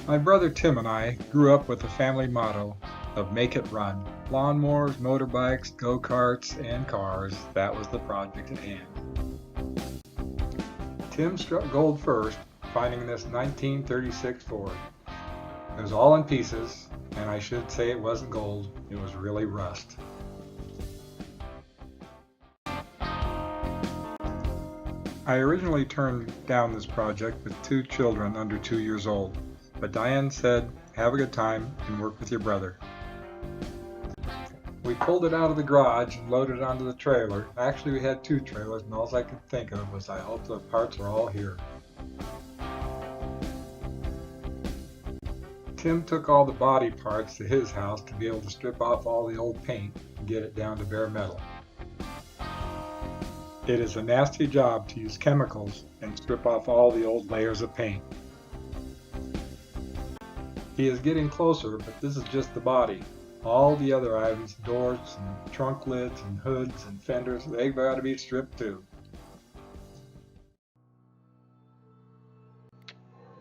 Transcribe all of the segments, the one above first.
My brother Tim and I grew up with the family motto of make it run. Lawnmowers, motorbikes, go-karts, and cars, that was the project at hand. Tim struck gold first, finding this 1936 Ford. It was all in pieces, and I should say it wasn't gold, it was really rust. I originally turned down this project with 2 children under 2 years old, but Diane said, have a good time and work with your brother. We pulled it out of the garage and loaded it onto the trailer. Actually, we had 2 trailers, and all I could think of was I hope the parts are all here. Tim took all the body parts to his house to be able to strip off all the old paint and get it down to bare metal. It is a nasty job to use chemicals and strip off all the old layers of paint. He is getting closer, but this is just the body. All the other items, doors and trunk lids and hoods and fenders, they've got to be stripped too.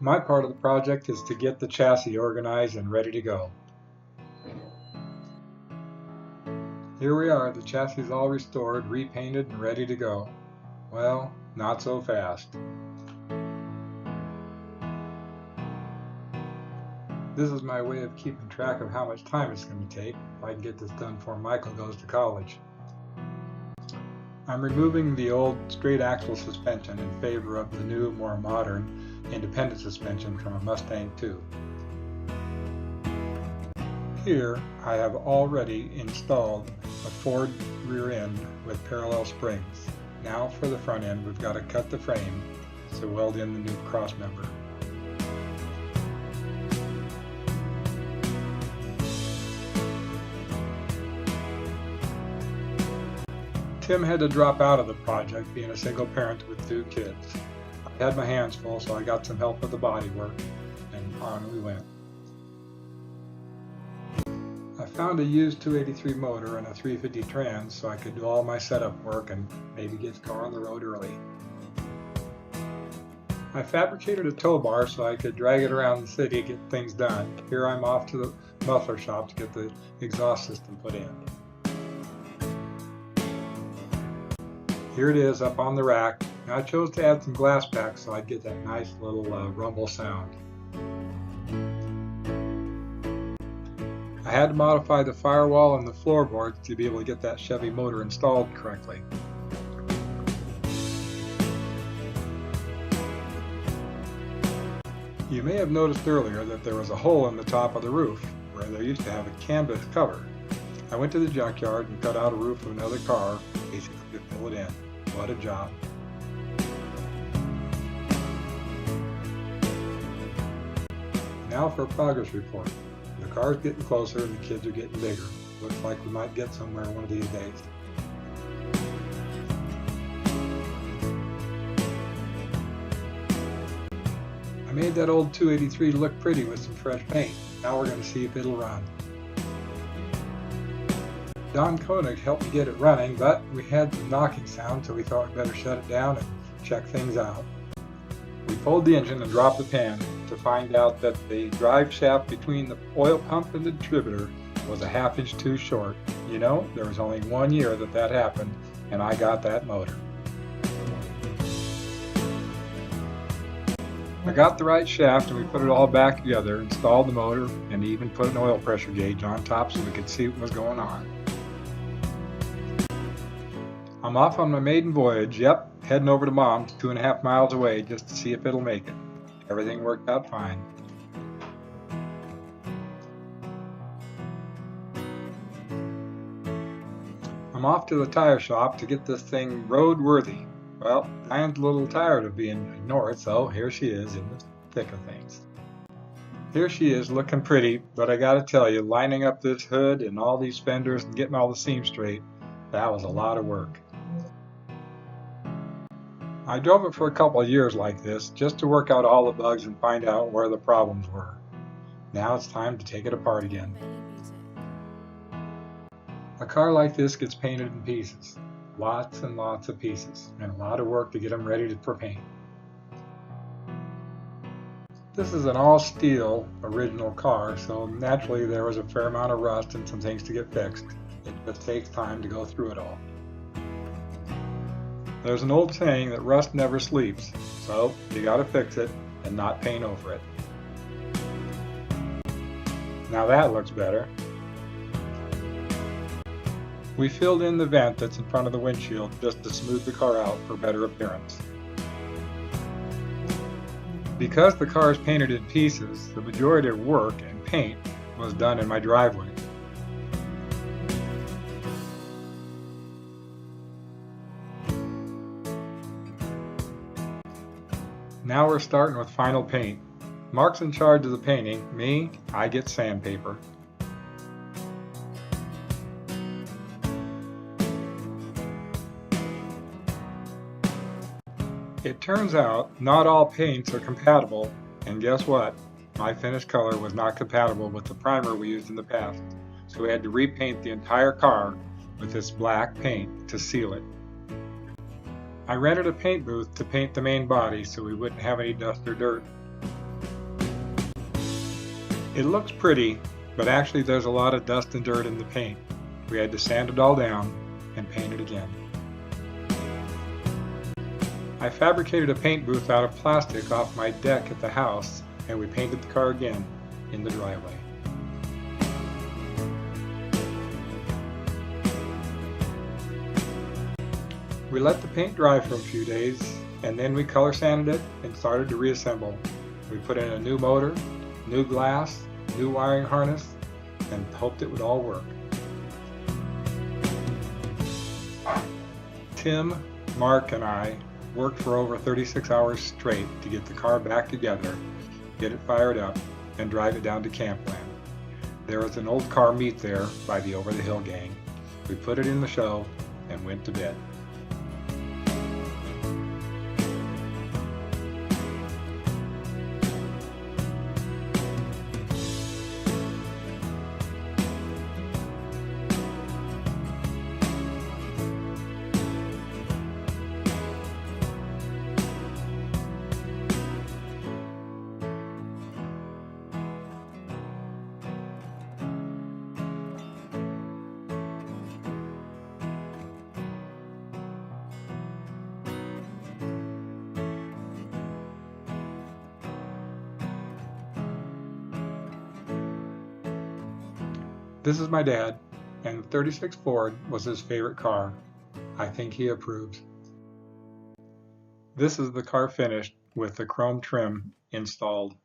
My part of the project is to get the chassis organized and ready to go. Here we are, the chassis is all restored, repainted, and ready to go. Well, not so fast. This is my way of keeping track of how much time it's going to take if I can get this done before Michael goes to college. I'm removing the old straight axle suspension in favor of the new, more modern, independent suspension from a Mustang II. Here I have already installed a Ford rear end with parallel springs. Now for the front end, we've got to cut the frame to weld in the new cross member. Tim had to drop out of the project, being a single parent with 2 kids. I had my hands full, so I got some help with the body work, and on we went. I found a used 283 motor and a 350 trans so I could do all my setup work and maybe get the car on the road early. I fabricated a tow bar so I could drag it around the city to get things done. Here I'm off to the muffler shop to get the exhaust system put in. Here it is up on the rack. Now I chose to add some glass back so I'd get that nice little rumble sound. I had to modify the firewall and the floorboards to be able to get that Chevy motor installed correctly. You may have noticed earlier that there was a hole in the top of the roof where they used to have a canvas cover. I went to the junkyard and cut out a roof of another car, basically to fill it in. What a job. Now for a progress report. The car's getting closer and the kids are getting bigger. Looks like we might get somewhere one of these days. I made that old 283 look pretty with some fresh paint. Now we're going to see if it'll run. Don Koenig helped me get it running, but we had some knocking sound, so we thought we'd better shut it down and check things out. We pulled the engine and dropped the pan to find out that the drive shaft between the oil pump and the distributor was a ½ inch too short. You know, there was only 1 year that happened, and I got that motor. I got the right shaft and we put it all back together, installed the motor, and even put an oil pressure gauge on top so we could see what was going on. I'm off on my maiden voyage, heading over to Mom's 2.5 miles away just to see if it'll make it. Everything worked out fine. I'm off to the tire shop to get this thing roadworthy. Well, Diane's a little tired of being ignored, so here she is in the thick of things. Here she is looking pretty, but I gotta tell you, lining up this hood and all these fenders and getting all the seams straight, that was a lot of work. I drove it for a couple of years like this, just to work out all the bugs and find out where the problems were. Now it's time to take it apart again. A car like this gets painted in pieces. Lots and lots of pieces, and a lot of work to get them ready for paint. This is an all-steel original car, so naturally there was a fair amount of rust and some things to get fixed. It just takes time to go through it all. There's an old saying that rust never sleeps, so you gotta fix it and not paint over it. Now that looks better. We filled in the vent that's in front of the windshield just to smooth the car out for better appearance. Because the car is painted in pieces, the majority of work and paint was done in my driveway. Now we're starting with final paint. Mark's in charge of the painting. Me, I get sandpaper. It turns out not all paints are compatible, and guess what? My finished color was not compatible with the primer we used in the past, so we had to repaint the entire car with this black paint to seal it. I rented a paint booth to paint the main body so we wouldn't have any dust or dirt. It looks pretty, but actually there's a lot of dust and dirt in the paint. We had to sand it all down and paint it again. I fabricated a paint booth out of plastic off my deck at the house, and we painted the car again in the driveway. We let the paint dry for a few days, and then we color sanded it and started to reassemble. We put in a new motor, new glass, new wiring harness, and hoped it would all work. Tim, Mark, and I worked for over 36 hours straight to get the car back together, get it fired up, and drive it down to Campland. There was an old car meet there by the Over the Hill gang. We put it in the show and went to bed. This is my dad, and the 36 Ford was his favorite car. I think he approves. This is the car finished with the chrome trim installed.